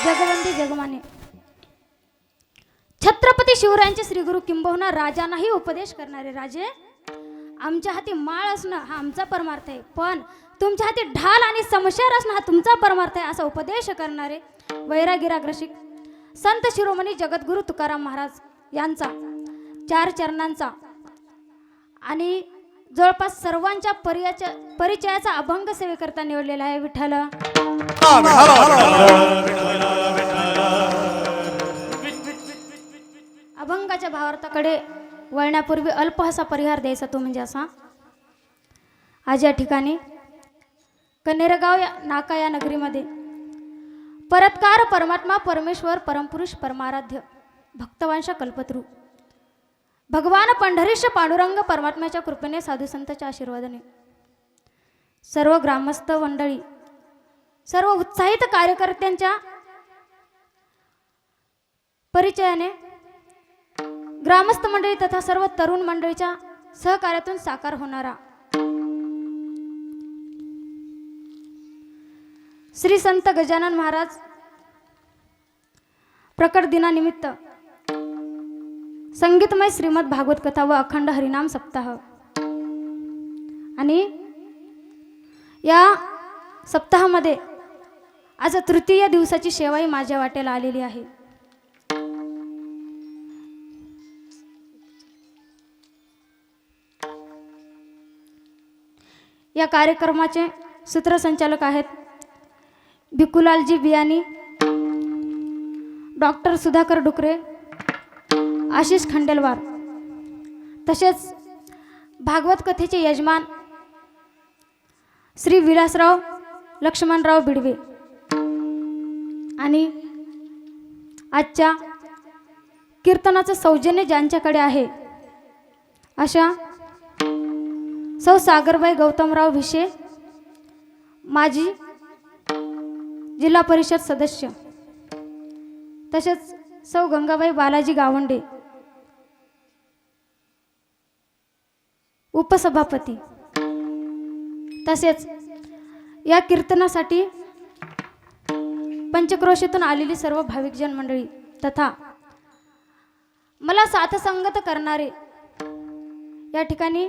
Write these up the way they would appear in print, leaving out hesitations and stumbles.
जगवंदी जगमाने छत्रपती शिवरायांचे श्रीगुरु किंबहुना राजांनाही उपदेश करणारे राजे, आमच्या हाती माळ असणं हा आमचा परमार्थ आहे, पण तुमच्या हाती ढाल आणि समशेर असणं हा तुमचा परमार्थ आहे, असा उपदेश करणारे वैरागिराग्रसिक संत शिरोमणी जगद्गुरु तुकाराम महाराज यांचा 4 चरणांचा आणि जवळपास सर्वांच्या परिचयाचा अभंग सेवेकरता निवडलेला आहे विठ्ठल. अभंगाच्या भावार्थाकडे वळण्यापूर्वी अल्प असा परिहार द्यायचा तो म्हणजे असा. आज या ठिकाणी कनेरगाव नाका या नगरीमध्ये परत्कार परमात्मा परमेश्वर परमपुरुष परमाराध्य भक्तवांश कल्पतरू भगवान पंढरीश पांडुरंग परमात्म्याच्या कृपेने साधू संतांच्या आशीर्वादाने सर्व ग्रामस्थ मंडळी, सर्व उत्साहित कार्यकर्त्यांच्या परिचयाने ग्रामस्थ मंडळी तथा सर्व तरुण मंडळीच्या सहकार्यातून साकार होणारा श्री संत गजानन महाराज प्रकट दिनानिमित्त संगीतमय श्रीमद भागवत कथा व अखंड हरिनाम सप्ताह आणि या सप्ताहामध्ये आज तृतीय दिवसाची सेवाही माझ्या वाटेला आलेली आहे. या कार्यक्रमाचे सूत्रसंचालक आहेत भिकुलालजी बियानी, डॉक्टर सुधाकर डुकरे, आशिष खंडेलवार, तसेच भागवत कथेचे यजमान श्री विलासराव लक्ष्मणराव बिडवे आणि आजच्या कीर्तनाचं सौजन्य ज्यांच्याकडे आहे अशा सौ सागरबाई गौतमराव भिशे, माजी जिल्हा परिषद सदस्य, तसेच सौ गंगाबाई बालाजी गावंडे उपसभापती, तसेच या कीर्तनासाठी पंचक्रोशीतून आलेली सर्व भाविकजन मंडळी तथा मला साथसंगत करणारे या ठिकाणी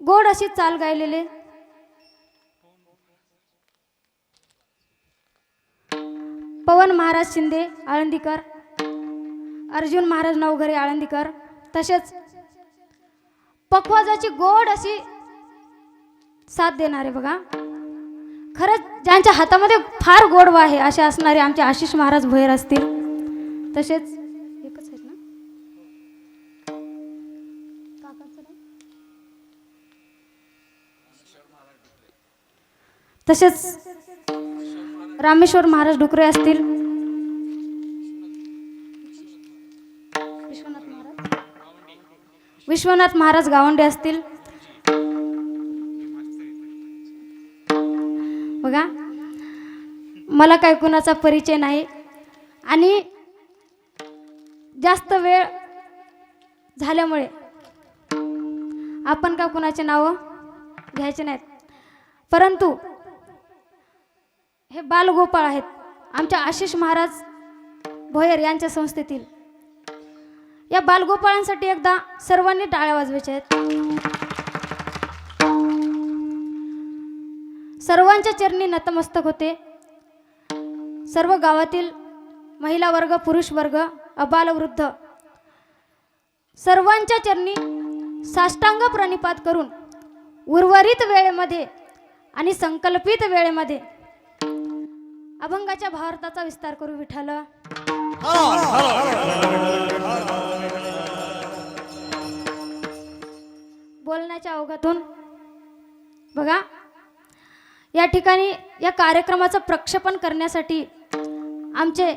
गोड अशी चाल गायलेले पवन महाराज शिंदे आळंदीकर, अर्जुन महाराज नवघरे आळंदीकर, तसेच पखवाजाची गोड अशी साथ देणारे बघा, खरंच ज्यांच्या हातामध्ये फार गोडवा आहे असे असणारे आमचे आशिष महाराज भोयर असतील, तसेच एकच आहेत ना तसेच रामेश्वर महाराज डुकरे असतील, विश्वनाथ महाराज गावंडे असतील बघा. मला काही कुणाचा परिचय नाही आणि जास्त वेळ झाल्यामुळे आपण का कुणाचे नाव घ्यायचे नाहीत, परंतु हे बालगोपाळ आहेत आमच्या आशिष महाराज भोयर यांच्या संस्थेतील. या बालगोपाळांसाठी एकदा सर्वांनी टाळ्या वाजवायच्या आहेत. सर्वांच्या चरणी नतमस्तक होते. सर्व गावातील महिला वर्ग, पुरुष वर्ग, अबाल वृद्ध सर्वांच्या चरणी साष्टांग प्रणिपात करून उर्वरित वेळेमध्ये आणि संकल्पित वेळेमध्ये अभंगाच्या भावार्थाचा विस्तार करू विठ्ठल. बोलण्याच्या ओघातून बघा या ठिकाणी या कार्यक्रमाचं प्रक्षेपण करण्यासाठी आमचे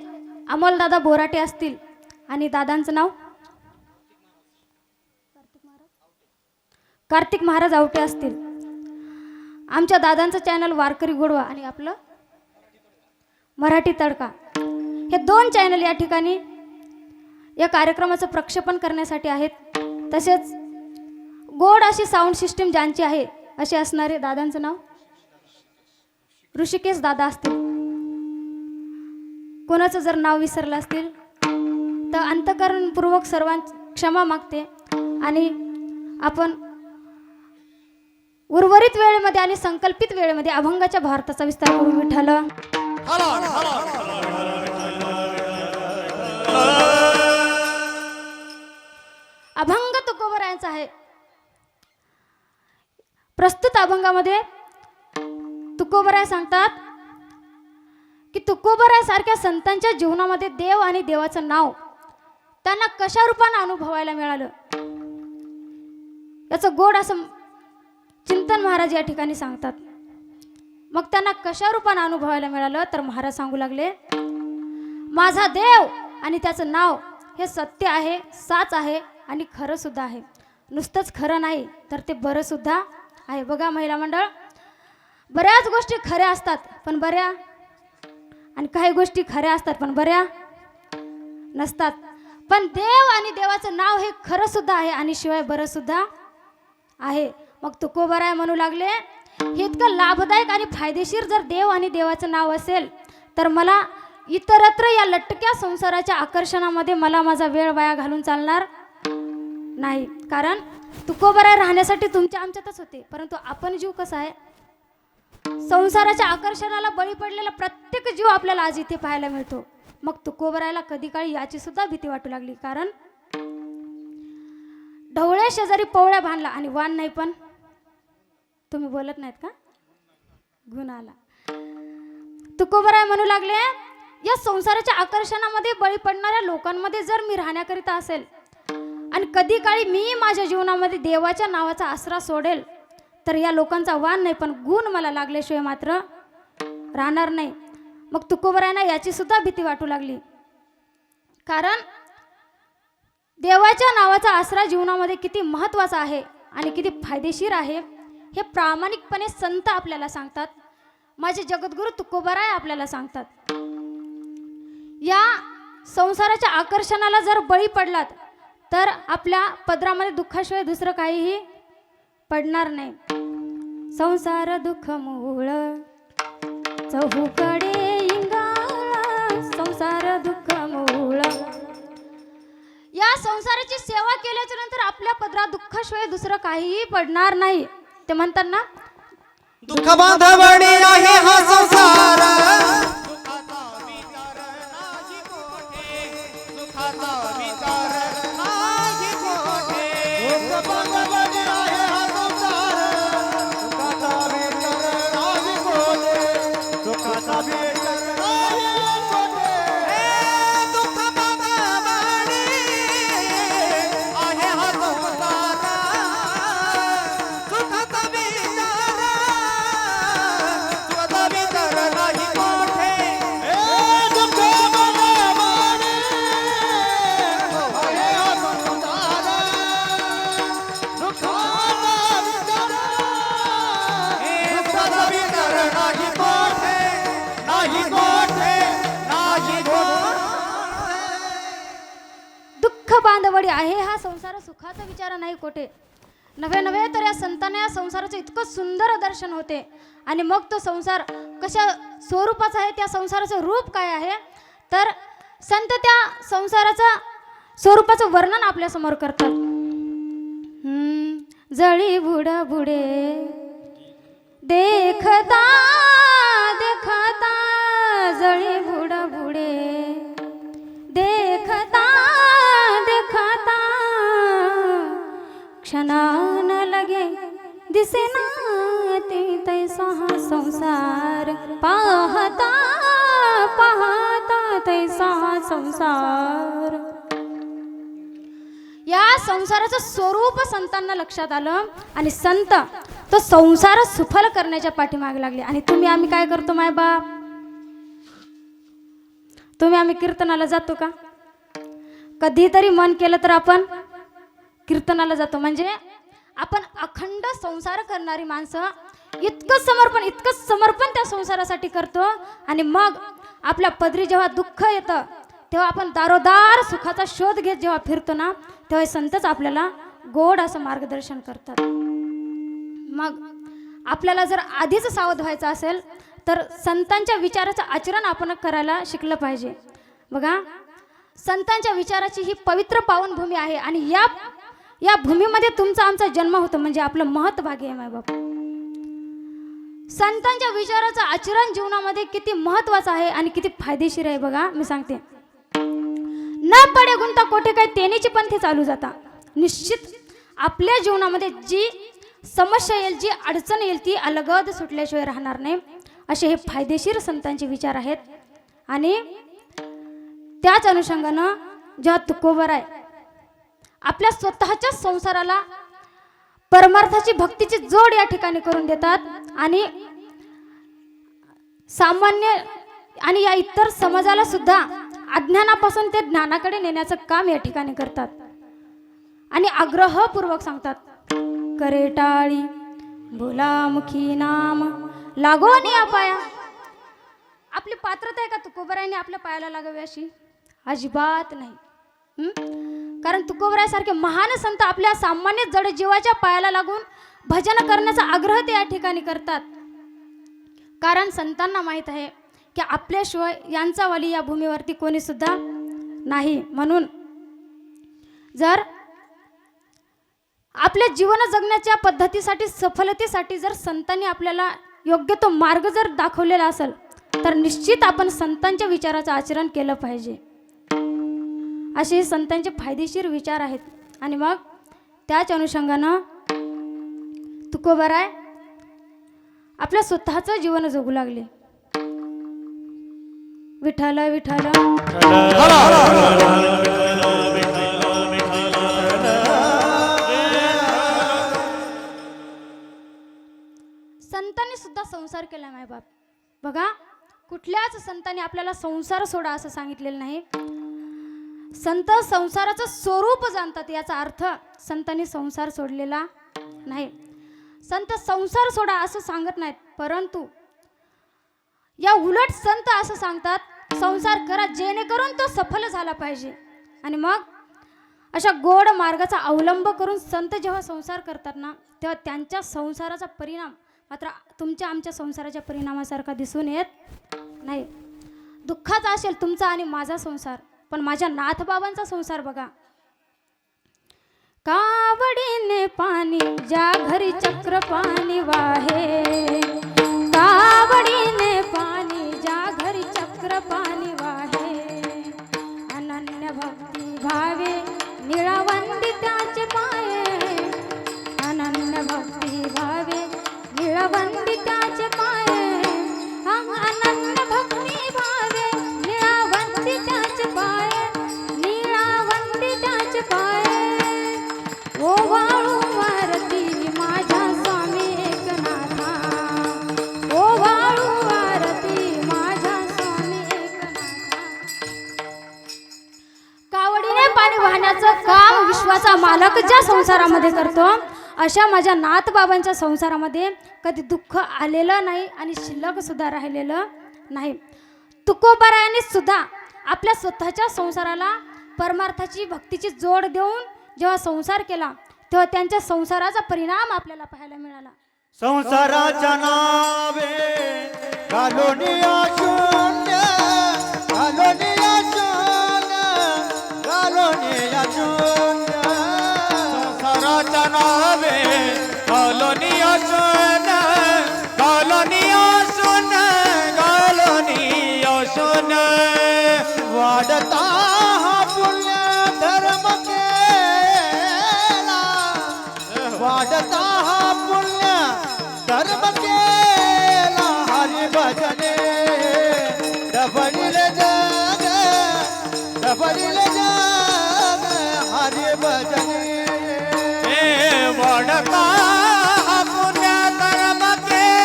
अमोलदादा बोराटे असतील आणि दादांचं नाव कार्तिक महाराज आवटे असतील. आमच्या दादांचं चॅनल वारकरी गोडवा आणि आपलं मराठी तडका हे 2 चॅनल या ठिकाणी या कार्यक्रमाचं प्रक्षेपण करण्यासाठी आहेत. तसेच गोड अशी साऊंड सिस्टीम ज्यांची आहे असे असणारे दादांचं नाव ऋषिकेश दादा असतील कोणाचं जर नाव विसरलं असतील तर अंतःकरणपूर्वक सर्वांची क्षमा मागते आणि आपण उर्वरित वेळेमध्ये आणि संकल्पित वेळेमध्ये अभंगाच्या भारताचा विस्तार करू. विठ्ठल अभंग तुकोबरायांचा आहे. प्रस्तुत अभंगामध्ये तुकोबराय सांगतात की तुकोबराय सारख्या संतांच्या जीवनामध्ये देव आणि देवाचं नाव त्यांना कशा रूपाने अनुभवायला मिळालं याचं गोड असं चिंतन महाराज या ठिकाणी सांगतात. मग त्यांना कशा रूपाने अनुभवायला मिळालं तर महाराज सांगू लागले, माझा देव आणि त्याचं नाव हे सत्य आहे, साच आहे आणि खरं सुद्धा आहे. नुसतंच खरं नाही तर ते बरं सुद्धा आहे. बघा महिला मंडळ, बऱ्याच गोष्टी खऱ्या असतात पण बऱ्या, आणि काही गोष्टी खऱ्या असतात पण बऱ्या नसतात. पण देव आणि देवाचं नाव हे खरं सुद्धा आहे आणि शिवाय बरं सुद्धा आहे. मग तुकोबराय म्हणू लागले, हे इतकं लाभदायक आणि फायदेशीर जर देव आणि देवाचं नाव असेल तर मला इतरत्र या लटक्या संसाराच्या आकर्षणामध्ये मला माझा वेळ वाया घालून चालणार नाही. कारण तुकोबराय राहण्यासाठी तुमच्या आमच्यातच होते, परंतु आपण जीव कसा आहे, संसाराच्या आकर्षणाला बळी पडलेला प्रत्येक जीव आपल्याला आज इथे पाहायला मिळतो. मग तुकोबरायला कधी काळी याची सुद्धा भीती वाटू लागली. कारण ढवळे शेजारी पवळ्या बांधला आणि वाण नाही, पण तुम्ही बोलत नाहीत का, गुण आला. तुकोबराय म्हणू लागले, या संसाराच्या आकर्षणामध्ये बळी पडणाऱ्या लोकांमध्ये जर मी राहण्याकरिता असेल आणि कधी काळी मी माझ्या जीवनामध्ये देवाच्या नावाचा आसरा सोडेल तर या लोकांचा वाण नाही पण गुण मला लागल्याशिवाय मात्र राहणार नाही. मग तुकोबरायांना याची सुद्धा भीती वाटू लागली. कारण देवाच्या नावाचा आसरा जीवनामध्ये किती महत्त्वाचा आहे आणि किती फायदेशीर आहे हे प्रामाणिकपणे संत आपल्याला सांगतात. माझे जगद्गुरु तुकोबराय आपल्याला सांगतात. या संसाराच्या आकर्षणाला जर बळी पडलात तर आपल्या पदरामध्ये दुःखाशिवाय दुसरं काहीही पडणार नाही. संसार दुःख मूळ चहूकडे इंगाळा, संसार दुःख मूळ. या संसाराची सेवा केल्याच्या नंतर आपल्या पदरात दुःखाशिवाय दुसरं काहीही पडणार नाही. ते म्हणतात ना, दुःख बांधवणी आहे हा संसार, दुःखाचा विचार नाही कोठे, दुःखाचा विचार नाही कोठे. दुःख बांधवणी आहे हा संसार, दुःखाचा विचार नाही कोठे, दुःखाचा विचार नाही कोठे. दुःख बांधवणी आहे हा संसार, दुःखाचा विचार स्वतः विचार नाही कोठे. दुःख बांधवणी आहे हा संसार, दुःखाचा विचार स्वतः विचार नाही कोठे, नाही कोठे, नाही कोठे. दुःख बांधवडी आहे हा संसार, सुखाचा विचार नाही कोठे. नव्हे नव्हे तर या संतांना या संसाराचं इतकं सुंदर दर्शन होते. आणि मग तो संसार कशा स्वरूपाचा आहे, त्या संसाराचं रूप काय आहे तर संत त्या संसाराचं स्वरूपाचं वर्णन आपल्या समोर करतात. जळी बुड बुडे देखता देखता, जळी बुड बुडे देखता देखता, क्षणान लगे दिसेना ते तैसा हा संसार, पाहता पाहता तैसा हा संसार. या संसाराचं स्वरूप संतांना लक्षात आलं आणि संत तो संसार सुफल करण्याच्या पाठीमागे लागले. आणि तुम्ही आम्ही काय करतो माय बाप, तुम्ही आम्ही कीर्तनाला जातो का? कधीतरी मन केलं तर आपण कीर्तनाला जातो. म्हणजे आपण अखंड संसार करणारी माणसं इतकं समर्पण त्या संसारासाठी करतो. आणि मग आपल्या पदरी जेव्हा दुःख येतं तेव्हा आपण दारोदार सुखाचा शोध घेत जेव्हा फिरतो ना, तेव्हा संतच आपल्याला गोड असं मार्गदर्शन करतात. मग आपल्याला जर आधीच सावध व्हायचं असेल तर संतांच्या विचाराचं आचरण आपण करायला शिकलं पाहिजे. बघा, संतांच्या विचाराची ही पवित्र पावनभूमी आहे आणि या भूमीमध्ये तुमचा आमचा जन्म होतो म्हणजे आपलं महत्भाग्य आहे मायबाप. संतांच्या विचाराचं आचरण जीवनामध्ये किती महत्वाचं आहे आणि किती फायदेशीर आहे बघा. मी सांगते, न पडे गुंता कोठे काय तेनेची पंथी चालू जाता. निश्चित आपल्या जीवनामध्ये जी समस्या येईल, जी अडचण येईल, ती अलगद सुटल्याशिवाय राहणार नाही. असे हे फायदेशीर संतांचे विचार आहेत. आणि त्याच अनुषंगानं जेव्हा तुकोबराय आपल्या स्वतःच्या संसाराला परमार्थाची भक्तीची जोड या ठिकाणी करून देतात आणि सामान्य आणि या इतर समाजाला सुद्धा अज्ञानापासून ते ज्ञानाकडे नेण्याचं काम या ठिकाणी करतात आणि आग्रहपूर्वक सांगतात, करे टाळी बोलामुखी नाम लागो नि पाया. आपली पात्रता आहे का तुकोबरायने आपल्या पायाला लागावी अशी? अजिबात नाही. कारण तुकोबरायासारखे महान संत आपल्या सामान्य जड जीवाच्या पायाला लागून भजन करण्याचा आग्रह ते या ठिकाणी करतात. कारण संतांना माहीत आहे की आपल्याशिवाय यांचा वाली या भूमीवरती कोणी सुद्धा नाही. म्हणून जर आपल्या जीवन जगण्याच्या पद्धतीसाठी, सफलतेसाठी जर संतांनी आपल्याला योग्य तो मार्ग जर दाखवलेला असेल तर निश्चित आपण संतांच्या विचाराचं आचरण केलं पाहिजे. असे संतांचे फायदेशीर विचार आहेत. आणि मग त्याच अनुषंगानं तुकोबराय आपल्या स्वतःचं जीवन जगू लागले. विठ्ठल विठ्ठल संतांनी सुद्धा संसार केला मायबाप. बघा, कुठल्याच संतांनी आपल्याला संसार सोडा असं सांगितलेलं नाही. संत संसाराचं स्वरूप जाणतात, याचा अर्थ संतांनी संसार सोडलेला नाही. संत संसार सोडा असं सांगत नाहीत, परंतु या उलट संत असं सांगतात, संसार करा जेणेकरून तो सफल झाला पाहिजे. आणि मग अशा गोड मार्गाचा अवलंब करून संत जेव्हा संसार करतात ना, तेव्हा त्यांच्या संसाराचा परिणाम मात्र तुमच्या आमच्या संसाराच्या परिणामासारखा दिसून येत नाही. दुःखाचा असेल तुमचा आणि माझा संसार, पण माझ्या नाथबाबांचा संसार बघा. कावडीने पाणी ज्या घरी चक्र पाणी वाहे, कावडीने पाणी ज्या घरी चक्र पाणी वाहे, अनन्य भक्ती भावे निळवंदी त्याचे पाये, अनन्य भक्ती भावे निळवंदी त्याचे पाये, अनन्य भक्ती भावे निळवंदी त्याचे पाये, निळवंदी त्याचे पाये. ओ वाळू वारती माझ्या स्वामी एकनाथा, ओ वाळू वारती माझ्या स्वामी एकनाथा. कावडीने पाणी वाहण्याचं काम विश्वाचा मालक ज्या संसारामध्ये करतो, अशा माझ्या नाथबाबांच्या संसारामध्ये कधी दुःख आलेलं नाही आणि शिल्लक सुद्धा राहिलेलं नाही. तुकोबरायांनी सुद्धा आपल्या स्वतःच्या संसाराला परमार्थाची भक्तीची जोड देऊन जेव्हा संसार केला, तेव्हा त्यांच्या संसाराचा परिणाम आपल्याला पाहायला मिळाला. संसाराच्या नावे घालोनिया शून्य, घालोनिया शून्य, घालोनिया शून्य. संसाराच्या नावे घालोनिया शून्य, घालोनिया शून्य, घालोनिया शून्य. वाढता हा पुण्य धर्म केला, वाढता हा पुण्य धर्म केला. हरी भजने डबडीले जग, डबडीले जग. हरी भजने वाढता हा पुण्य धर्म केला,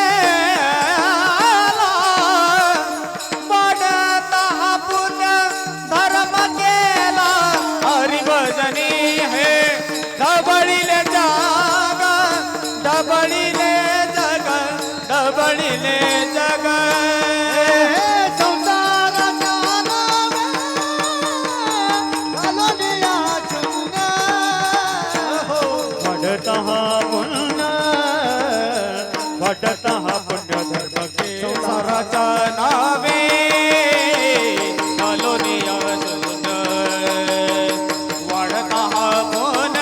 वाढता हा पुण्य धर्म केला. हरी भजनी हे डबडीले जग, डबडीले जग, डबडीले जग. संसाराच्या नावे घालोनिया शून्य, वाढता हा पुण्य, वाढता हा पुण्य धर्म केला. संसाराच्या नावे घालूनी असून वाढता हा पुण्य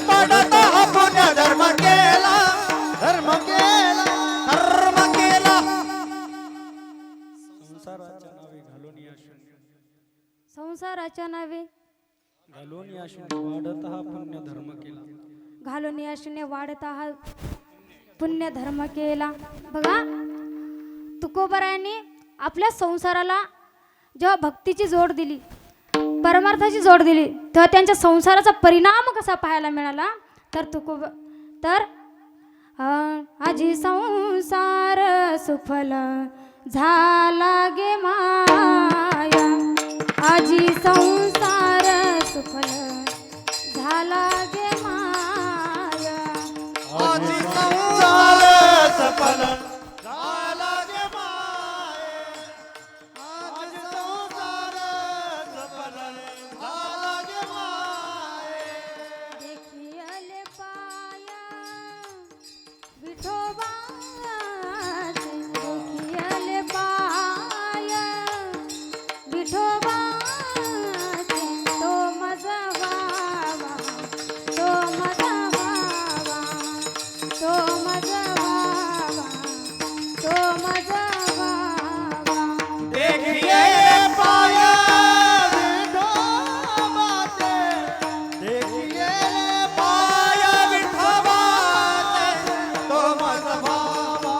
वाढता हा पुण्य धर्म केला धर्म केला धर्म केला संसाराच्या नावे घालून या शून्य संसाराच्या नावे घालून या शून्य वाढत हा पुण्य धर्म केला घालून या शून्य वाढता हा पुण्य धर्म केला. बघा तुकोबरायांनी आपल्या संसाराला जेव्हा भक्तीची जोड दिली परमार्थाची जोड दिली तेव्हा त्यांच्या संसाराचा परिणाम कसा पाहायला मिळाला तर आजी संसार सुफल झाला गे माया आजी संसार सुफल झाला गे माया आजी संसार सफल झाला गे माये आजी संसार सफल झाला गे माये देखियले पाया विठोबाचे देखियले पाया विठोबाचे तो माझा बाबा तो माझा बाबा तो माझा बाबा तो माझा बाबा देखिए पाया विठोबाचे देखिए पाया विठोबाचे तो माझा भावा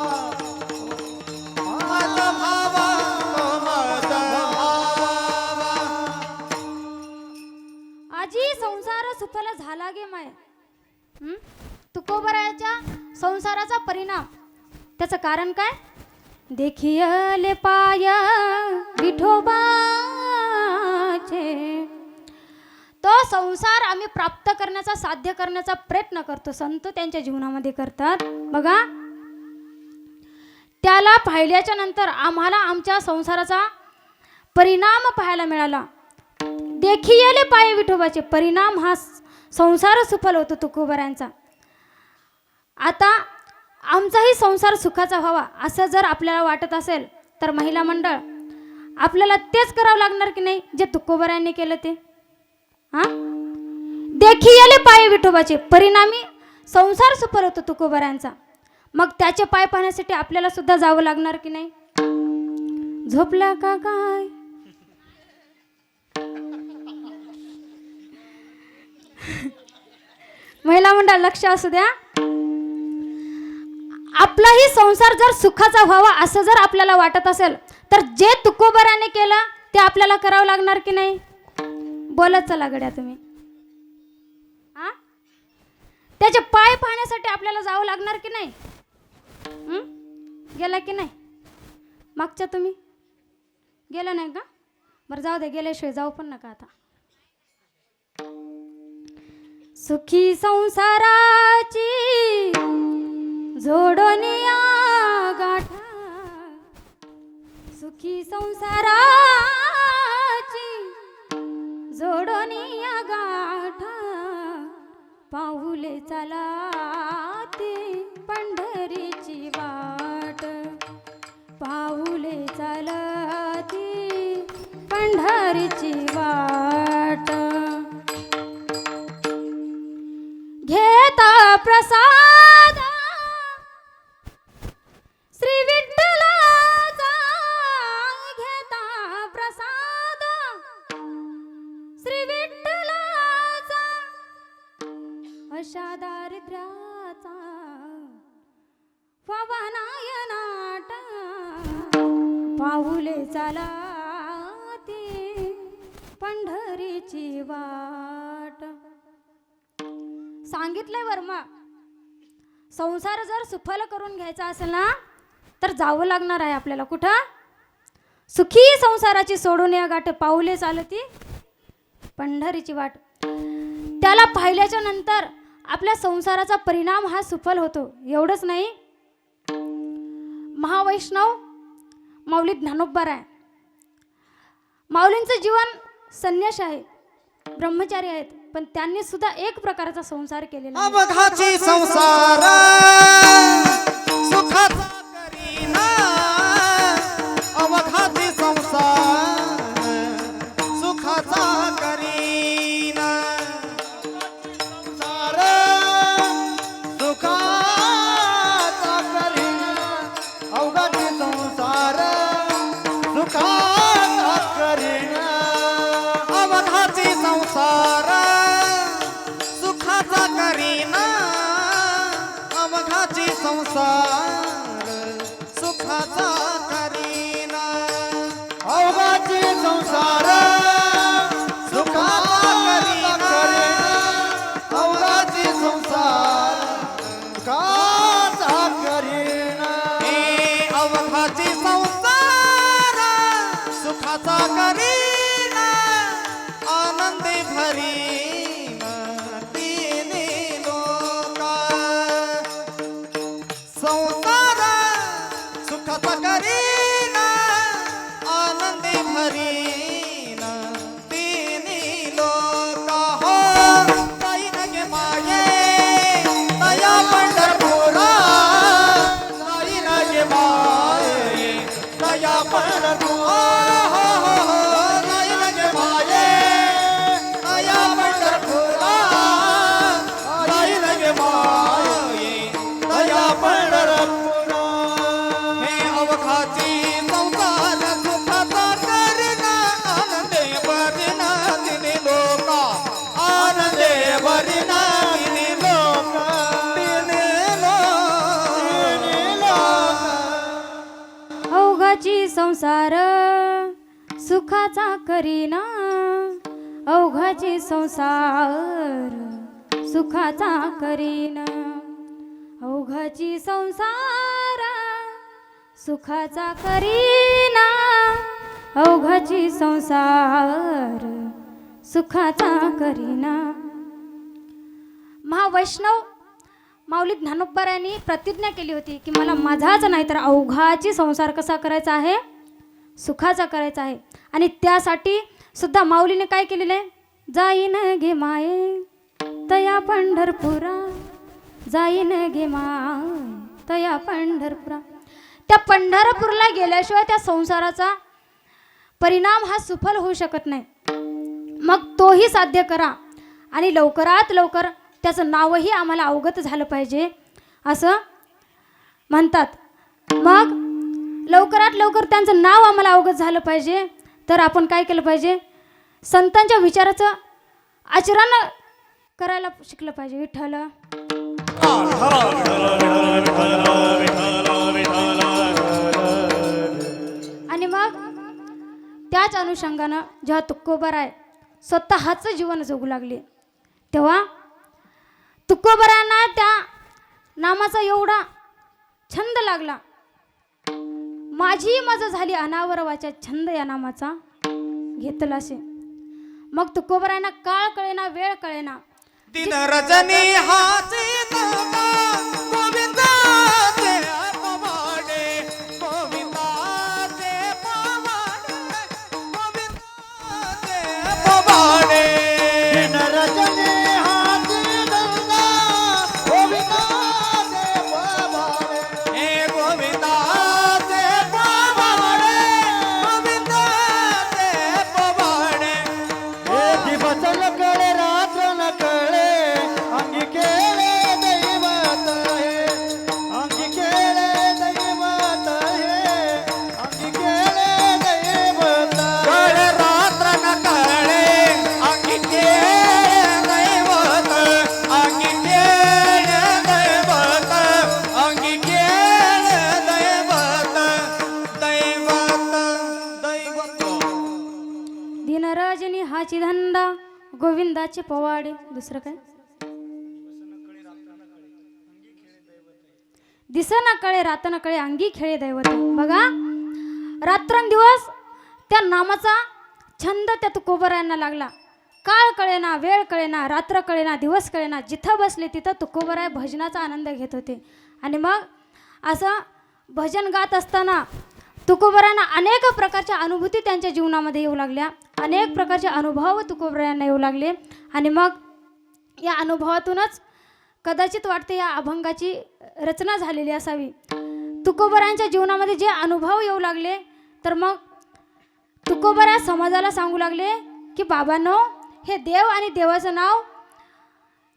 माझा भावा तो माझा भावा आजी संसार सुफल झाला गे माय तुकोबराच्या संसाराचा परिणाम त्याचं कारण काय देखियले पाया विठोबाचे तो संसार आम्ही प्राप्त करण्याचा साध्य करण्याचा प्रयत्न करतो संत त्यांच्या जीवनामध्ये करतात बघा त्याला पाहिल्याच्या नंतर आम्हाला आमच्या संसाराचा परिणाम पाहायला मिळाला देखियले पाय विठोबाचे परिणाम हा संसार सुफल होतो तुकोबरायांचा. आता आमचाही संसार सुखाचा व्हावा असं जर आपल्याला वाटत असेल तर महिला मंडळ आपल्याला तेच करावं लागणार की नाही जे तुकोबरायांनी केलं ते देखियले पाय विठोबाचे परिणामी संसार सुफल होतो तुकोबरायांचा. मग त्याचे पाय पाहण्यासाठी आपल्याला सुद्धा जावं लागणार की नाही. झोपला का काय महिला मंडळ लक्ष असू द्या. आपलाही संसार जर सुखाचा व्हावा असं जर आपल्याला वाटत असेल तर जे तुकोबराने केलं ते आपल्याला करावं लागणार की नाही. बोलत चला गड्या तुम्ही त्याचे पाय पाहण्यासाठी आपल्याला जावं लागणार की नाही. गेला की नाही मागच्या तुम्ही गेलं नाही का बरं जाऊ दे गेल्याशिवाय जाऊ पण नका आता. सुखी संसाराची जोडनिया गाठा सुखी संसाराची जोडनिया गाठा पाऊले चालाते पंढरीची वाट पाऊले चालती पंढरीची वाट घेता प्रसाद श्री विठ्ठलाचा घेता प्रसाद श्री विठ्ठलाचा अशा दारिद्र्याचा पवनायनाट पाऊले चालती पंढरीची वाट. सांगितलंय वर्मा संसार जर सुफल करून घ्यायचा असेल ना तर जावं लागणार आहे आपल्याला कुठं सुखी संसाराची सोडून या गाठ पाऊले चालती पंढरीची वाट. त्याला पाहिल्याच्या नंतर आपल्या संसाराचा परिणाम हा सुफल होतो. एवढंच नाही महावैष्णव माऊली ज्ञानोबा आहे माऊलींचं जीवन संन्यास आहे ब्रह्मचारी आहेत पण त्यांनी सुद्धा एक प्रकारचा संसार केलेला आहे. अवघाची संसार सुखाचा करीना संसार सुखाचा करीना अवघाची संसार सुखाचा करीना अवघाची संसार सुखाचा करीना हे अवघाची संसार सुखाचा करीना आनंदी भरीना तिने लोका संसार सुखाचा करीना आनंदी भरीना तिने लोका हो ताई नगे माये दया पंढरपुरा ताई नगे माये दया पंढरपुरा ताई नगे माये दया पंढरपुरा ताई नगे माये दया पंढरपुरा हे अवघाची संसार सुखाचा करीना आनंदे भरीना तिने लोका आनंदे भरीना तिने लोका तिने लोका अवघाची संसार सुखाचा करीना अवघाची संसार सुखाचा करीना अवघाची संसार सुखाचा करीना अवघाची संसार सुखाचा करीना. महावैष्णव माऊली ज्ञानोबरायांनी प्रतिज्ञा केली होती की मला माझाच नाही तर अवघाची संसार कसा करायचा आहे, सुखाचा करायचा आहे. आणि त्यासाठी सुद्धा माऊलीने काय केलेलं आहे, जाईन घे माये तया पंढरपुरा जाईन घे माये तया पंढरपुरा. त्या पंढरपूरला गेल्याशिवाय त्या संसाराचा परिणाम हा सुफल होऊ शकत नाही. मग तोही साध्य करा आणि लवकरात लवकर त्याचं नावही आम्हाला अवगत झालं पाहिजे असं म्हणतात. मग लवकरात लवकर त्यांचं नाव आम्हाला अवगत झालं पाहिजे तर आपण काय केलं पाहिजे, संतांच्या विचाराचं आचरण करायला शिकलं पाहिजे. विठ्ठल आणि मग त्याच अनुषंगानं जेव्हा तुकोबाराय स्वतःचं जीवन जगू लागले तेव्हा तुकोबारायांना त्या नामाचा एवढा छंद लागला. माझी मज झाली अनावर वाचा छंद या नामाचा घेतला असे. मग तुकोबारायांना काळ कळेना वेळ कळेना दिन रजनी हाचे नामा गोविंदाचे पवाडे गोविंदाचे पवाडे गोविंदाचे पवाडे दिन रजनी हाचे नामा गोविंदाचे पवाडे हे गोविंदाचे पवाडे गोविंदाचे पवाडे हे दिवस कळे रात्र न कळे अंगी केले दैवत हे अंगी केले दैवत हे अंगी केले दैवत कळे रात्र न कळे अंगी केले दैवत अंगी केले दैवत अंगी केले दैवत दैवत दैवत दिनरजनी हाची धंदा गोविंदाचे पवाडे. दुसरं काय, दिस ना कळे रात न कळे अंगी खेळे दैवत. बघा रात्रंदिवस त्या नामाचा छंद त्या तुकोबारायांना लागला. काळ कळेना वेळ कळेना रात्र कळेना दिवस कळेना जिथं बसले तिथं तुकोबाराय भजनाचा आनंद घेत होते. आणि मग असं भजन गात असताना तुकोबारायांना अनेक प्रकारच्या अनुभूती त्यांच्या जीवनामध्ये येऊ लागल्या. अनेक प्रकारचे अनुभव तुकोबारायांना येऊ लागले. आणि मग या अनुभवातूनच कदाचित वाटते या अभंगाची रचना झालेली असावी. तुकोबारायांच्या जीवनामध्ये जे अनुभव येऊ लागले तर मग तुकोबारा समाजाला सांगू लागले की बाबांनो हे देव आणि देवाचं नाव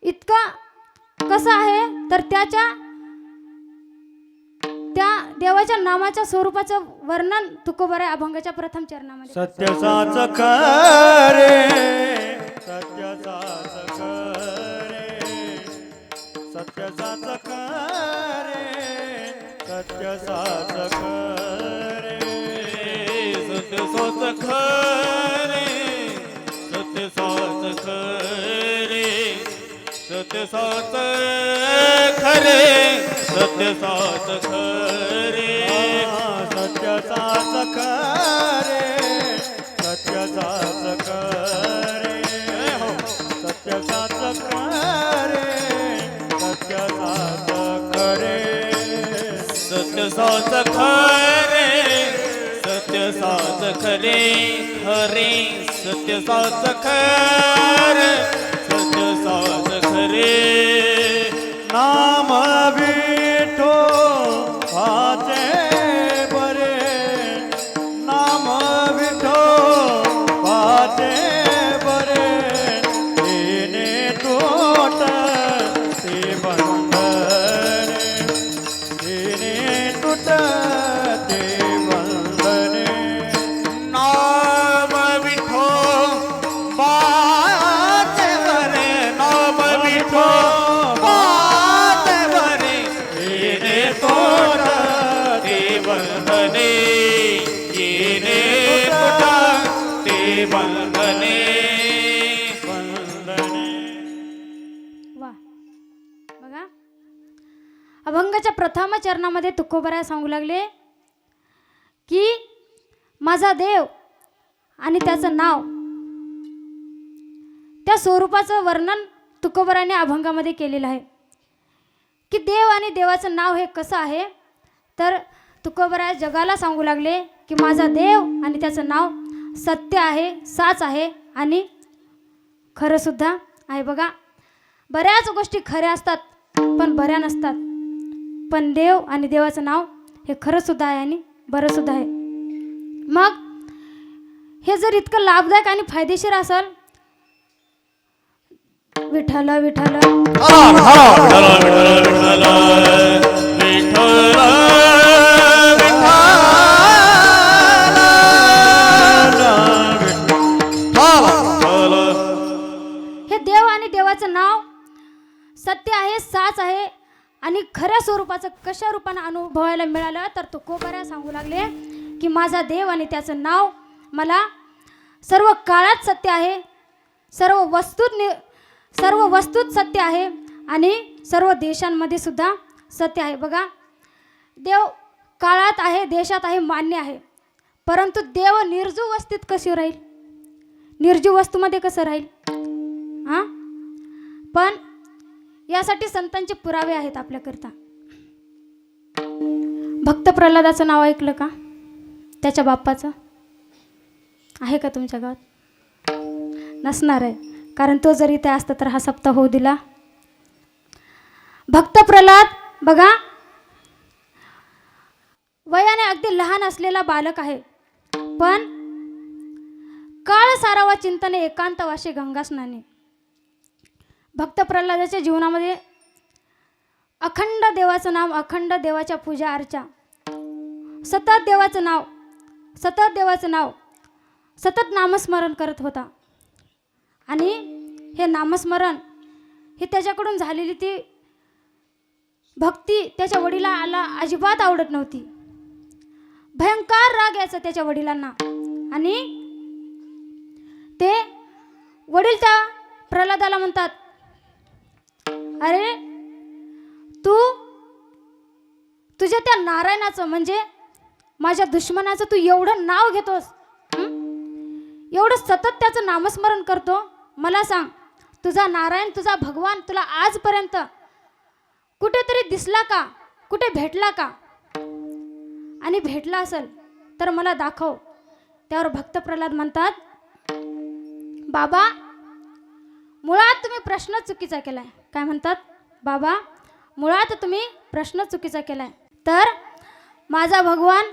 इतकं कसं आहे तर त्या देवाच्या नामाच्या स्वरूपाचं वर्णन तुकोबारा अभंगाच्या प्रथम चरणामध्ये. सत्याचाच खरे सत्याचाच खरे सत्याचाच खरे सत्य साच खरे सत्य साच खरे सत्य साच खरे सत्य साच खरे सत्य साच खरे सत्य साच खरे सत्य साच खरे सत्य साच खरे सत्य साच खरे सत्य साच खरे सत्य साच खरे खरे सत्य साच खरे सत्य साच खरे नाम विठो वाचे बरे नाम विठो वाचे बरे तेने तोट ते बंधने तेने तोट ते बंधने नाम विठो वाचे बरे नाम विठो वाचे बरे येने तोट ते बंधने येने तोट ते बंधने बंधने वा बघा अभंगाच्या प्रथम चरणामध्ये तुकोबराय सांगू लागले की माझा देव आणि त्याचं नाव त्या स्वरूपाचं वर्णन तुकोबराने अभंगामध्ये केलेलं आहे की देव आणि देवाचं नाव हे कसं आहे तर तुकोबराय जगाला सांगू लागले की माझा देव आणि त्याचं नाव सत्य आहे साच आहे आणि खरं सुद्धा आहे बघा बऱ्याच गोष्टी खऱ्या असतात पण बऱ्या नसतात पण देव आणि देवाचं नाव हे खरं सुद्धा आहे आणि बरं सुद्धा आहे मग हे जर इतकं लाभदायक आणि फायदेशीर असेल विठ्ठल विठ्ठल विठ्ठल विठ्ठल हे देव आणि देवाचं नाव सत्य आहे साच आहे आणि खऱ्या स्वरूपाचं कशा रूपानं अनुभवायला मिळालं तर तुकोबराय सांगू लागले की माझा देव आणि त्याचं नाव मला सर्व काळात सत्य आहे सर्व वस्तूत सत्य आहे आणि सर्व देशांमध्ये सुद्धा सत्य आहे बघा देव काळात आहे देशात आहे मान्य आहे परंतु देव निर्जीव वस्तीत कशी राहील निर्जीव वस्तूमध्ये कसं राहील हां पण यासाठी संतांचे पुरावे आहेत आपल्याकरता भक्त प्रल्हादाचं नाव ऐकलं का त्याच्या बाप्पाचं आहे का तुमच्या गावात नसणार आहे कारण तो जरी ते असता तर हा सप्ताह होऊ दिला भक्त प्रल्हाद बघा वयाने अगदी लहान असलेला बालक आहे पण काळ सारावा चिंतने एकांतवाशी गंगा स्नाने भक्त प्रल्हादाच्या जीवनामध्ये अखंड देवाचं नाम अखंड देवाच्या पूजा अर्चा सतत देवाचं नाव सतत नामस्मरण करत होता आणि हे नामस्मरण ही त्याच्याकडून झालेली ती भक्ती त्याच्या वडिलाला अजिबात आवडत नव्हती भयंकर राग यायचा त्याच्या वडिलांना आणि ते वडील त्या प्रल्हादाला म्हणतात अरे तुझ्या त्या नारायणाचं म्हणजे माझ्या दुश्मनाचं तू एवढं नाव घेतोस एवढं सतत त्याचं नामस्मरण करतो मला सांग तुझा नारायण तुझा भगवान तुला आजपर्यंत कुठेतरी दिसला का कुठे भेटला का आणि भेटला असेल तर मला दाखव त्यावर भक्त प्रल्हाद म्हणतात बाबा मुळात तुम्ही प्रश्न चुकीचा केलाय काय म्हणतात बाबा मुळात तुम्ही प्रश्न चुकीचा केलाय तर माझा भगवान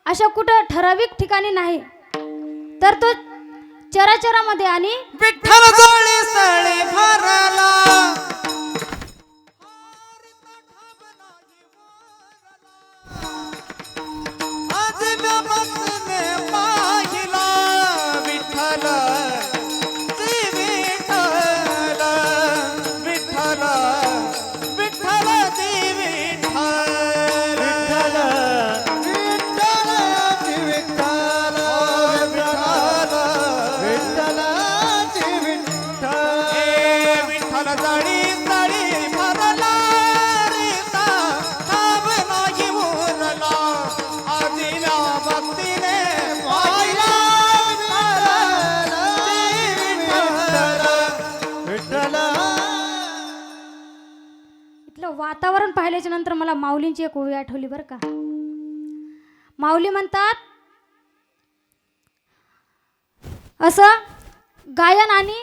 अशा कुठं ठराविक ठिकाणी नाही तर तो चराचरामध्ये आणि विठ्ठल जोळी सळी भरला आज म्या भक्तने पाहिला विठ्ठल श्री विठ्ठल विठ्ठल विठ्ठल श्री विठ्ठल वातावरण पाहिल्याच्या नंतर मला माऊलींची एक ओवी आठवली बरं का. माऊली म्हणतात असं गायन आणि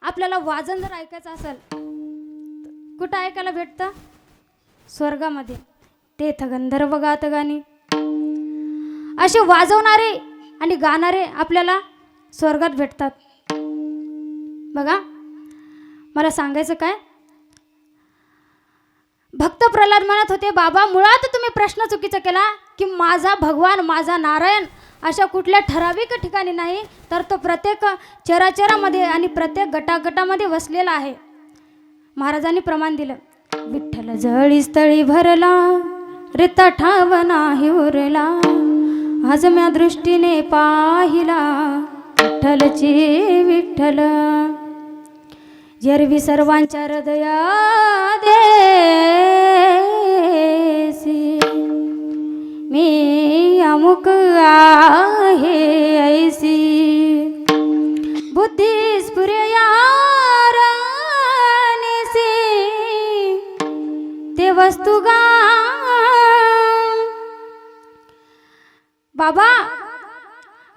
आपल्याला वाजन जर ऐकायचं असेल कुठं ऐकायला भेटतं? स्वर्गामध्ये. तेथ गंधर्व गात गाणी. असे वाजवणारे आणि गाणारे आपल्याला स्वर्गात भेटतात. बघा मला सांगायचं काय, भक्त प्रल्हाद म्हणत होते बाबा मुळात तुम्ही प्रश्न चुकीचा केला की माझा भगवान माझा नारायण अशा कुठल्या ठराविक ठिकाणी नाही, तर तो प्रत्येक चराचरामध्ये आणि प्रत्येक गटागटामध्ये वसलेला आहे. महाराजांनी प्रमाण दिलं. विठ्ठल जळी स्थळी भरला रिता ठाव नाही उरला, आज म्या दृष्टीने पाहिला विठ्ठलची विठ्ठल. एरवी सर्वांच्या हृदया देसी मी अमुक आहे ऐसी, बुद्धी स्फुर्यारानेसी ते वस्तू गा. बाबा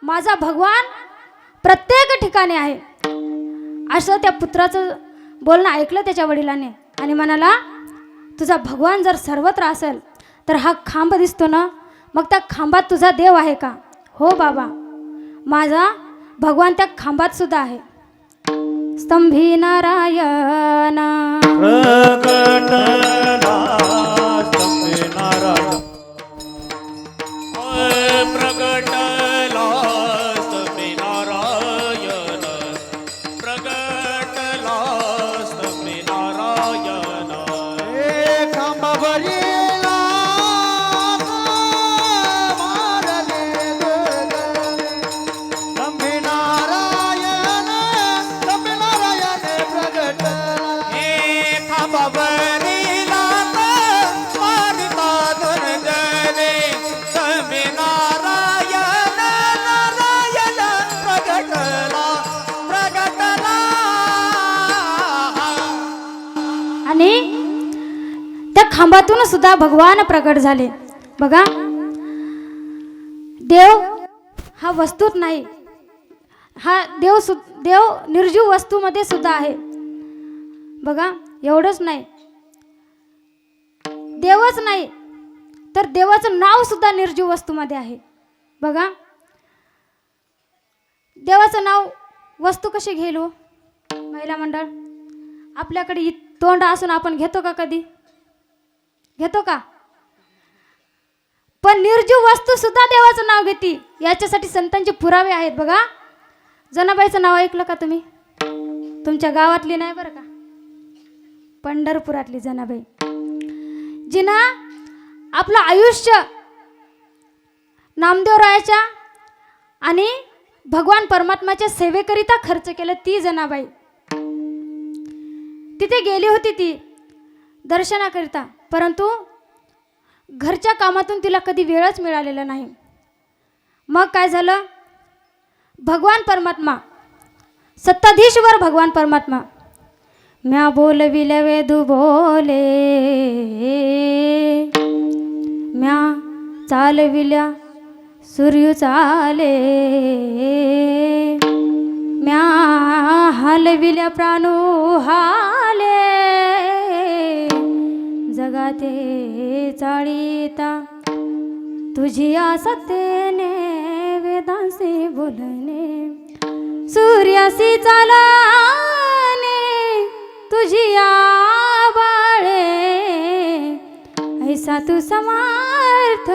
माझा भगवान प्रत्येक ठिकाणी आहे असं त्या पुत्राचं बोलणं ऐकलं त्याच्या वडिलाने आणि म्हणाला तुझा भगवान जर सर्वत्र असेल तर हा खांब दिसतो ना, मग त्या खांबात तुझा देव आहे का? हो बाबा माझा भगवान त्या खांबात सुद्धा आहे. स्तंभी नारायणा प्रगटला स्तंभे नारायण, प्रगटला स्तंभे नारायण, प्रगटला स्तंभे नारायण. हे खांबावरीला मारले दुर्गणे, स्तंभे नारायण प्रगटला. हे खांबावरीला मारिता दुर्गणे, स्तंभे नारायण नारायण प्रगटला प्रगटला. आणि त्या खांबातून सुद्धा भगवान प्रकट झाले. बघा देव हा वस्तूत नाही, हा देव निर्जीव वस्तूमध्ये सुद्धा आहे. बघा एवढंच नाही, देवच नाही तर देवाचं नाव सुद्धा निर्जीव वस्तूमध्ये आहे. बघा देवाचं नाव वस्तू कशी घेईल हो? महिला मंडळ आपल्याकडे तोंड असून आपण घेतो का? कधी घेतो का? पण निर्जीव वस्तू सुद्धा देवाचं नाव घेते. याच्यासाठी संतांचे पुरावे आहेत. बघा जनाबाईचं नाव ऐकलं का तुम्ही? तुमच्या गावातली नाही बरं का, पंढरपुरातली जनाबाई, जिना आपलं आयुष्य नामदेवरायाच्या आणि भगवान परमात्माच्या सेवेकरिता खर्च केलं. ती जनाबाई तिथे गेली होती ती दर्शनाकरिता, परंतु घरच्या कामातून तिला कधी वेळच मिळालेला नाही. मग काय झालं? भगवान परमात्मा सत्ताधीश्वर भगवान परमात्मा म्या बोलविले वेदू बोले, म्या चालविल्या सूर्य चाले, म्या हलविल्या प्राणू हाले, जगाते चाळीता तुझी सत्तेने वेदांशी बोलणे, सूर्यासी चालणे तुझी बाळे, ऐसा तू समर्थ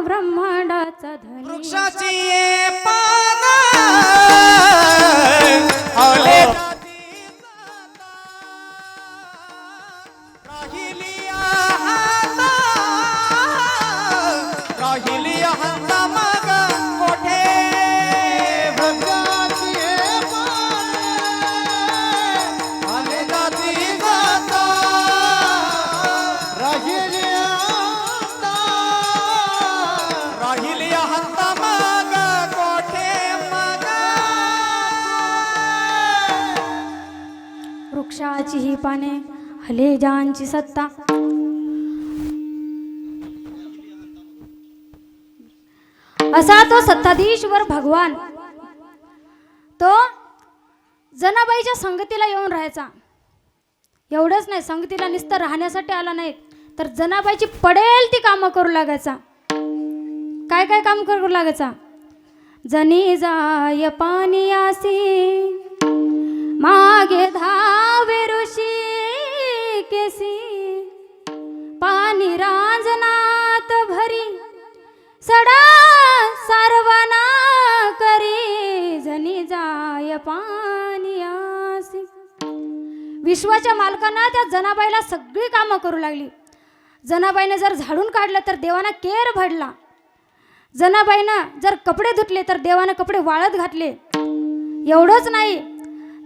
ब्रह्मांडाचा धनी. वृक्षाची पान आले राहिली हाता मग कोठे, भक्ताची पाने आले जाती जाता राहिली आता. राहिली हाता मग कोठे मग. वृक्षाची ही पाने हलेजांची सत्ता असा तो सत्ताधीश्वर भगवान तो जनाबाईच्या संगतीला येऊन राहायचा. एवढंच नाही, संगतीला नुसतं राहण्यासाठी आला नाही, तर जनाबाईची पडेल ती कामं करू लागायचा. काय काय काम करू लागायचा? जनी जाय पानियासी मागे धावे ऋषी केसी पाणी रांजनात भरी सडा सारवाना करी जनी जाय पानियासी. विश्वाच्या मालकांना त्या जनाबाईला सगळी कामं करू लागली. जनाबाईने जर झाडून काढलं तर देवाना केर भडला. जनाबाईनं जर कपडे धुतले तर देवानं कपडे वाळत घातले. एवढंच नाही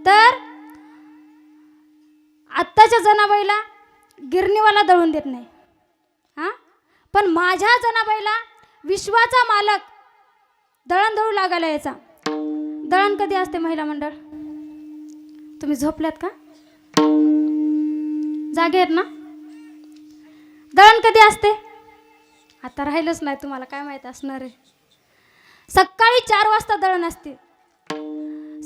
तर आत्ताच्या जनाबाईला गिरणीवाला दळून देत नाही. हां, पण माझ्या जनाबाईला विश्वाचा मालक दळण दळू लागायला यायचा. दळण कधी असते महिला मंडळ? तुम्ही झोपल्यात का? जागे आहेत ना? दळण कधी असते? आता राहिलंच नाही, तुम्हाला काय माहित असणार आहे. सकाळी 4 वाजता दळण असते.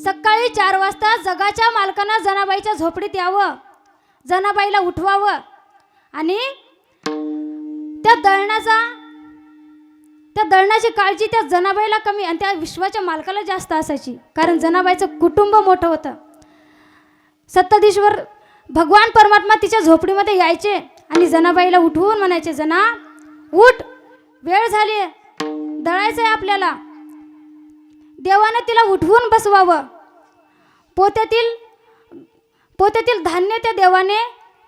सकाळी 4 वाजता जगाच्या मालकानं जनाबाईच्या झोपडीत यावं, जनाबाईला उठवावं आणि त्या दळणाची काळजी त्या जनाबाईला कमी आणि त्या विश्वाच्या मालकाला जास्त असायची. कारण जनाबाईचं कुटुंब मोठं होतं. सत्ताधीश्वर भगवान परमात्मा तिच्या झोपडीमध्ये यायचे आणि जनाबाईला उठवून म्हणायचे, जना उठ, वेळ झाली, दळायचंय आपल्याला. देवानं तिला उठवून बसवावं. पोत्यातील धान्य त्या देवाने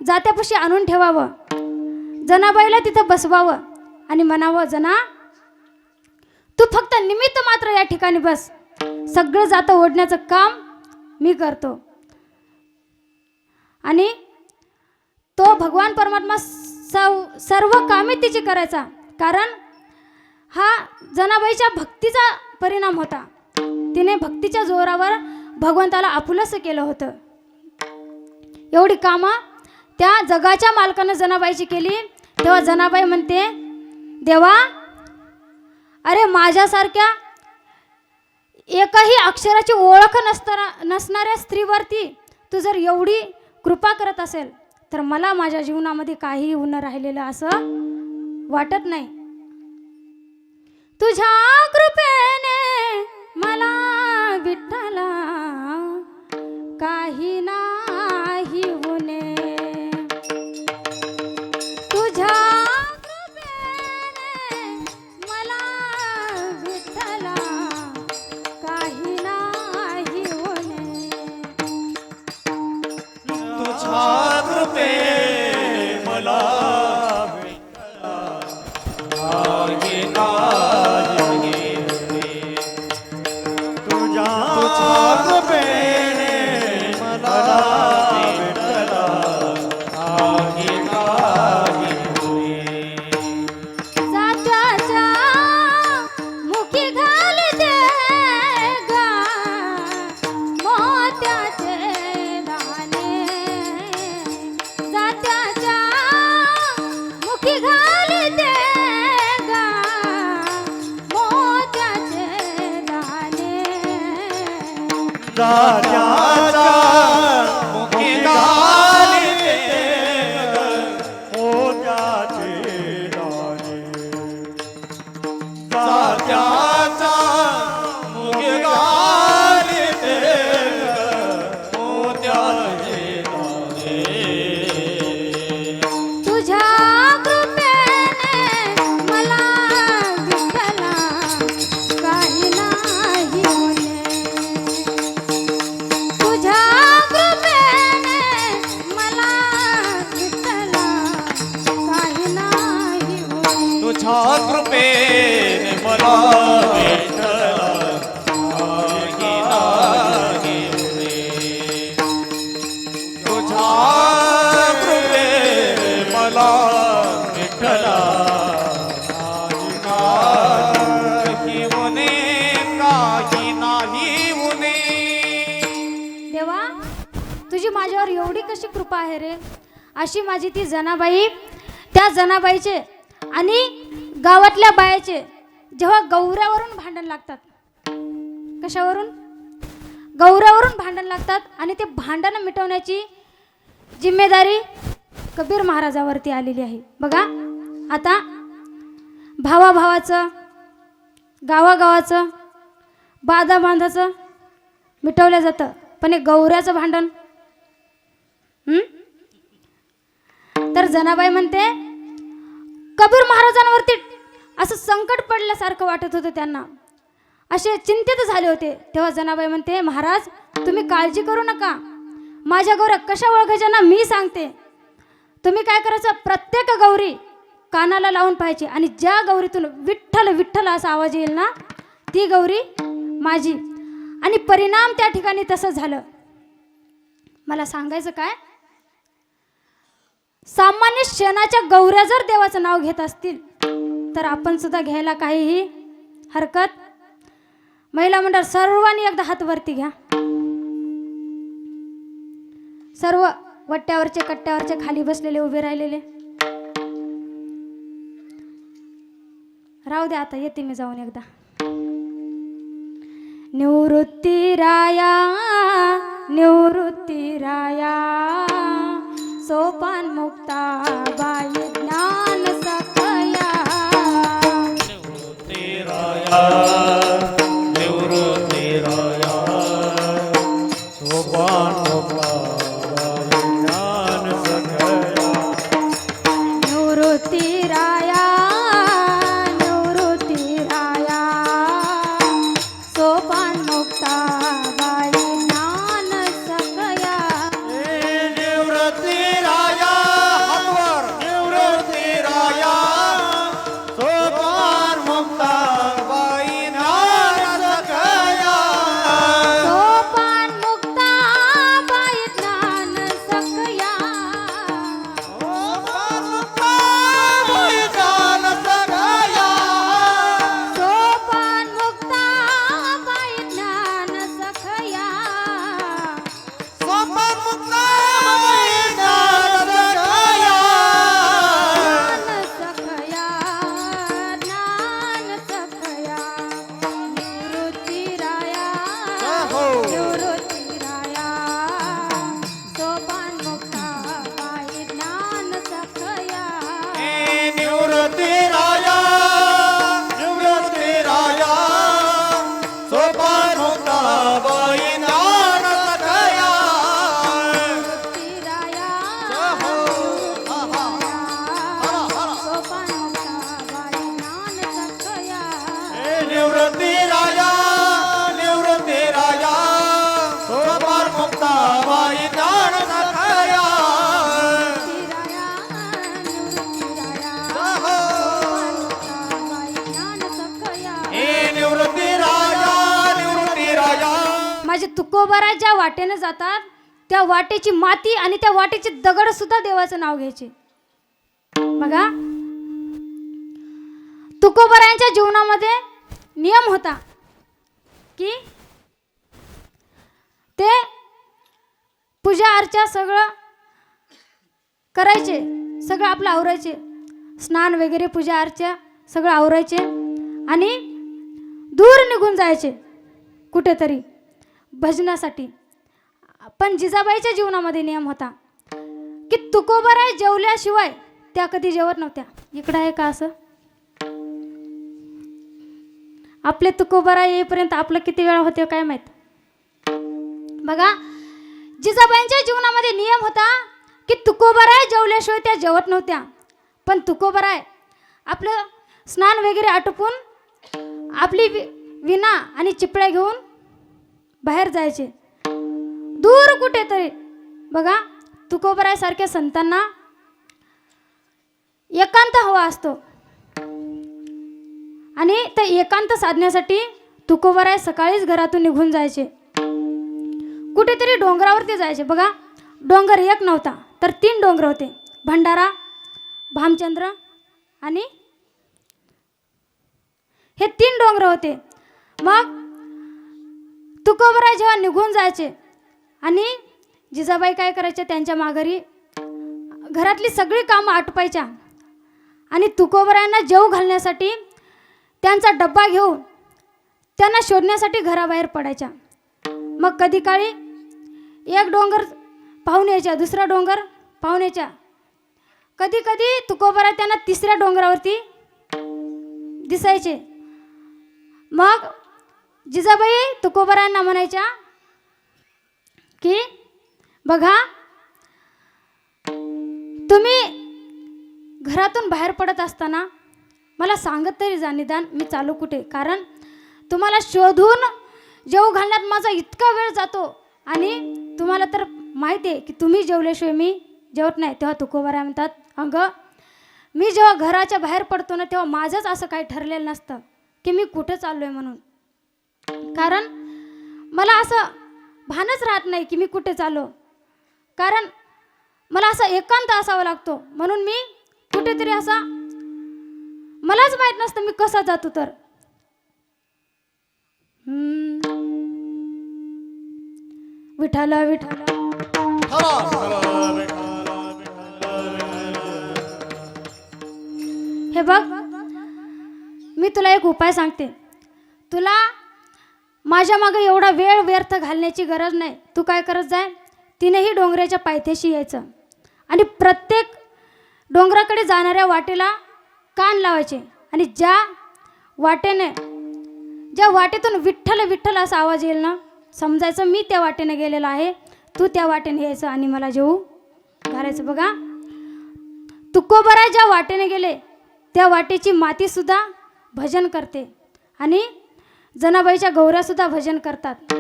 जात्यापाशी आणून ठेवावं. जनाबाईला तिथं बसवावं आणि म्हणावं, जना तू फक्त निमित्त मात्र या ठिकाणी बस, सगळं जातं ओढण्याचं काम मी करतो. आणि तो भगवान परमात्मा सर्व कामे तिची करायचा. कारण हा जनाबाईच्या भक्तीचा परिणाम होता. तिने भक्तीच्या जोरावर भगवंताला आपुलसं केलं होतं. एवढी कामं त्या जगाच्या मालकानं जनाबाईची केली. तेव्हा जनाबाई म्हणते, देवा अरे माझ्यासारख्या एकही अक्षराची ओळख नसणाऱ्या स्त्रीवरती तू जर एवढी कृपा करत असेल तर मला माझ्या जीवनामध्ये काही होऊन राहिलेलं असं वाटत नाही. तुझ्या कृपेने मला विठ्ठला काही नाही होणे. तुझ्या कृपेने मला विठ्ठला काही नाही होणे. तुझ्या कृपे मला राजाचा मुखी घालिते मोत्याचे दाणे. राजाचा मुखी घालिते मोत्याचे दाणे. तुझ्या कृपेने मला विठ्ठला काही नाही होणे. तुझ्या कृपेने मला विठ्ठला काही नाही होणे. तुझ्या कृपेने मला विठ्ठला काही नाही होणे. तुझ्या कृपेने मला विठ्ठला काही होणे, काही नाही होणे. देवा तुझी माझ्यावर एवढी कशी कृपा आहे रे. अशी माझी ती जनाबाई, त्या जनाबाईचे आणि गावातल्या बायाचे जेव्हा गौऱ्यावरून भांडण लागतात, कशावरून? गौऱ्यावरून भांडण लागतात आणि ते भांडण मिटवण्याची जिम्मेदारी कबीर महाराजावरती आलेली आहे. बघा आता भावाभावाचं, गावागावाचं, बाधा बांधाचं मिटवलं जातं, पण हे गौऱ्याचं भांडण तर जनाबाई म्हणते कबीर महाराजांवरती असं संकट पडल्यासारखं वाटत होतं त्यांना, असे चिंतित झाले होते. तेव्हा जनाबाई म्हणते महाराज तुम्ही काळजी करू नका, माझ्या गौऱ्या कशा ओळखायच्या ना मी सांगते. तुम्ही काय करायचं, प्रत्येक गौरी कानाला लावून पाहायची आणि ज्या गौरीतून विठ्ठल विठ्ठल असा आवाज येईल ना ती गौरी माझी. आणि परिणाम त्या ठिकाणी तसं झालं. मला सांगायचं काय, सामान्य क्षणाच्या गौऱ्या जर देवाचं नाव घेत असतील तर आपण सुद्धा घ्यायला काहीही हरकत. महिला मंडळ सर्वांनी एकदा हात वरती घ्या. सर्व वट्ट्यावरचे कट्ट्यावरचे खाली बसलेले उभे राहिलेले राहू द्या, आता येते मी जाऊन एकदा. निवृत्ती राया निवृत्ती राया सोपान मुक्ता बाई ज्ञान सकया. निवृत्ती राया निवृत्ती राया सोपान मुक्ता ज्ञान सकया. निवृत्ती राया निवृत्ती राया सोपान मुक्ता बाई ज्ञान सकया. निवृत्ती राया हातवर निवृत्ती राया सोपान मुक्ता बाई ज्ञान सकया. सोपान मुक्ता बाई ज्ञान सकया. सोपान मुक्ता बाई ज्ञान सकया. सोपान मुक्ता बाई ज्ञान सकया. सोपान मुक्ता बाई ज्ञान सकया. ज्ञान सकया ज्ञान सकया. निवृत्ती राया निवृत्ती राया सोपान मुक्ता बाई ज्ञान सकया. निवृत्ती राया निवृत्ती राया सोपान मुक्ता बाई ज्ञान सकया. निवृत्ती राया सोपान मुक्ता बाई ज्ञान सकया. निवृत्ती राया निवृत्ती राया सोपान मुक्ता बाई ज्ञान सकया. निवृत्ती राया निवृत्ती राया. माझे तुकोबारा ज्या वाटेने जातात त्या वाटेची माती आणि त्या वाटेची दगड सुद्धा देवाचं नाव घ्यायचे. बघा तुकोबारांच्या जीवनामध्ये नियम होता की ते पूजा अर्चा सगळं करायचे, सगळं आपलं आवरायचे, स्नान वगैरे पूजा अर्चा सगळं आवरायचे आणि दूर निघून जायचे कुठेतरी भजनासाठी. पण जिजाबाईच्या जीवनामध्ये नियम होता की तुकोबाराय जेवल्याशिवाय त्या कधी जेवत नव्हत्या. इकडं आहे का असं? आपले तुकोबाराय येईपर्यंत आपलं किती वेळा होते काय माहित. बघा जिजाबाईंच्या जीवनामध्ये नियम होता की तुकोबाराय जेवल्याशिवाय त्या जेवत नव्हत्या. पण तुकोबाराय आपलं स्नान वगैरे आटोपून आपली विना आणि चिपळ्या घेऊन बाहेर जायचे दूर कुठेतरी. बघा तुकोबाराय सारख्या संतांना एकांत हवा असतो आणि ते एकांत साधण्यासाठी तुकोबाराय सकाळीच घरातून निघून जायचे, कुठेतरी डोंगरावरती जायचे. बघा डोंगर एक नव्हता तर 3 डोंगर होते, भंडारा, भामचंद्र आणि हे 3 डोंगर होते. मग तुकोबाराय जेव्हा निघून जायचे आणि जिजाबाई काय करायच्या त्यांच्या माघारी घरातली सगळी कामं आटपायच्या आणि तुकोबारायांना जेव घालण्यासाठी त्यांचा डब्बा घेऊन त्यांना शोधण्यासाठी घराबाहेर पडायच्या. मग कधी काळी एक डोंगर पाहून यायच्या, दुसरा डोंगर पाहून यायच्या. कधी कधी तुकोबाराय त्यांना तिसऱ्या डोंगरावरती दिसायचे. मग जिजाबाई तुकोबारायांना म्हणायच्या की बघा, तुम्ही घरातून बाहेर पडत असताना मला सांगत तरी जा निदान मी चालू कुठे, कारण तुम्हाला शोधून जेवू घालण्यात माझा इतका वेळ जातो आणि तुम्हाला तर माहिती आहे की तुम्ही जेवल्याशिवाय मी जेवत नाही. तेव्हा तुकोबाराय म्हणतात, अगं मी जेव्हा घराच्या बाहेर पडतो ना तेव्हा माझंच असं काही ठरलेलं नसतं की मी कुठं चाललो आहे म्हणून, कारण मला असं भानच राहत नाही की मी कुठे चाललो, कारण मला असा एकांत असावा लागतो. म्हणून मी कुठेतरी असा मलाच माहीत नसतं मी कसा जातो. तर विठ्ठल विठ्ठल हे बघ, मी तुला एक उपाय सांगते. तुला माझ्या मागे एवढा वेळ व्यर्थ घालण्याची गरज नाही. तू काय करत जाय, तिनेही डोंगराच्या पायथ्याशी यायचं आणि प्रत्येक डोंगराकडे जाणाऱ्या वाटेला कान लावायचे आणि ज्या वाटेतून विठ्ठल विठ्ठल असा आवाज येईल ना, समजायचं मी त्या वाटेने गेलेला आहे. तू त्या वाटेने यायचं आणि मला जेवू घालायचं. बघा, तुकोबाराय ज्या वाटेने गेले त्या वाटेची मातीसुद्धा भजन करते आणि जनाबाईच्या गौऱ्यासुद्धा भजन करतात.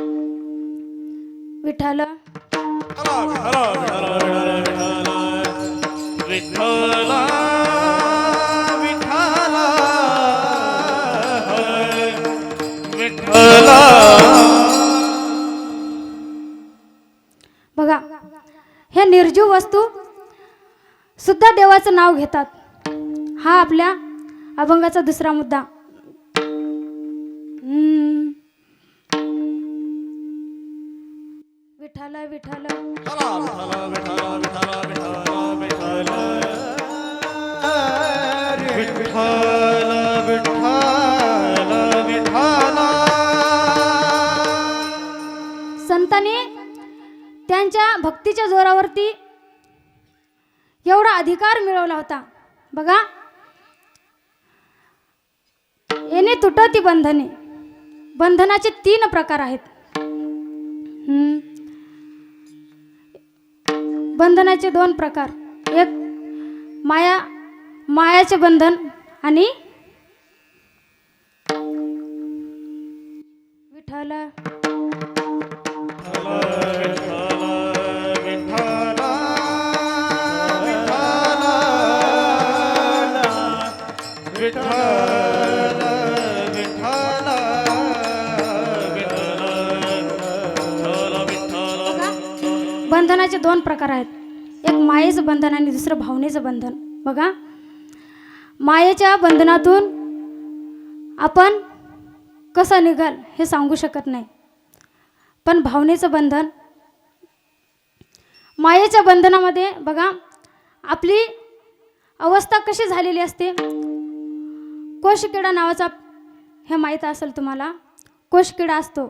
विठ्ठल बघा, हे निर्जीव वस्तू सुद्धा देवाचं नाव घेतात. हा आपल्या अभंगाचा दुसरा मुद्दा. विठ्ठल विठ्ठल संतांनी त्यांच्या भक्तीच्या जोरावरती एवढा अधिकार मिळवला होता. बघा, येणे तुटती बंधने. बंधनाचे 3 प्रकार आहेत. बंधनाचे 2 प्रकार, एक मायाचे बंधन आणि विठ्ठल बंधनाचे 2 प्रकार आहेत. एक मायेचं बंधन आणि दुसरं भावनेचं बंधन. बघा, मायेच्या बंधनातून आपण कसं निघाल हे सांगू शकत नाही, पण भावनेचं बंधन, मायेच्या बंधनामध्ये बघा आपली अवस्था कशी झालेली असते. कोशकिडा नावाचा, हे माहीत असेल तुम्हाला, कोशकिडा असतो.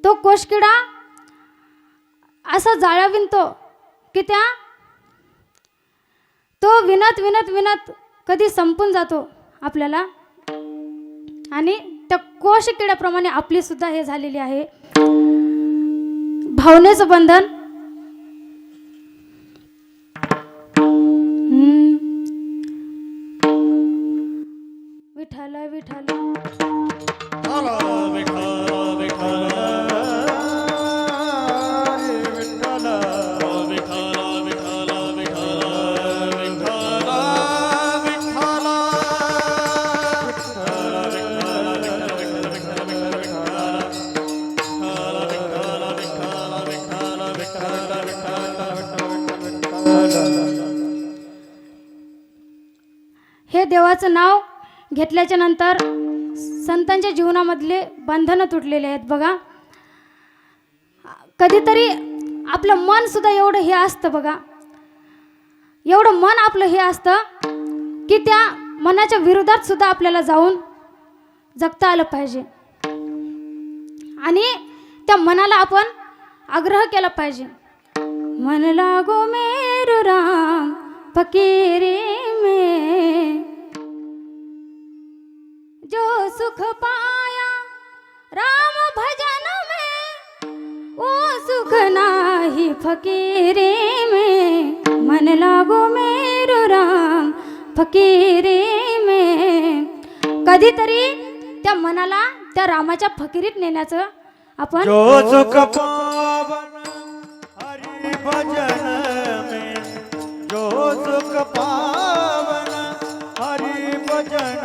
तो कोशकिडा असा जाळा विणतो की तो विणत विणत विणत कधी संपून जातो आपल्याला. आणि त्या कोशकिड्याप्रमाणे आपली सुद्धा हे झालेली आहे भावनेचं बंधन. विठ्ठल विठ्ठल हे देवाचं नाव घेतल्याच्या नंतर संतांच्या जीवनामधले बंधनं तुटलेले आहेत. बघा, कधीतरी आपलं मन सुद्धा एवढं हे असतं. बघा, एवढं मन आपलं हे असतं की त्या मनाच्या विरोधात सुद्धा आपल्याला जाऊन जगता आलं पाहिजे आणि त्या मनाला आपण आग्रह केला पाहिजे. मन लागो मेरू राम फकीरी में, जो सुख पाया राम भजन में, वो सुख नाही फकीरी में. मन लागो मेरू राम फकीरी में. कधीतरी त्या मनाला त्या रामाच्या फकीरीत नेण्याचं आपण जो सुख पावन हरि भजन में, जो सुख पावन हरि भजन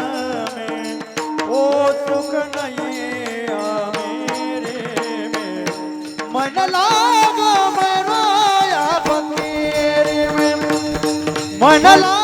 में, वो सुख नहीं मेरे में. मन लागो मेरा या फकीरी में, मन लागो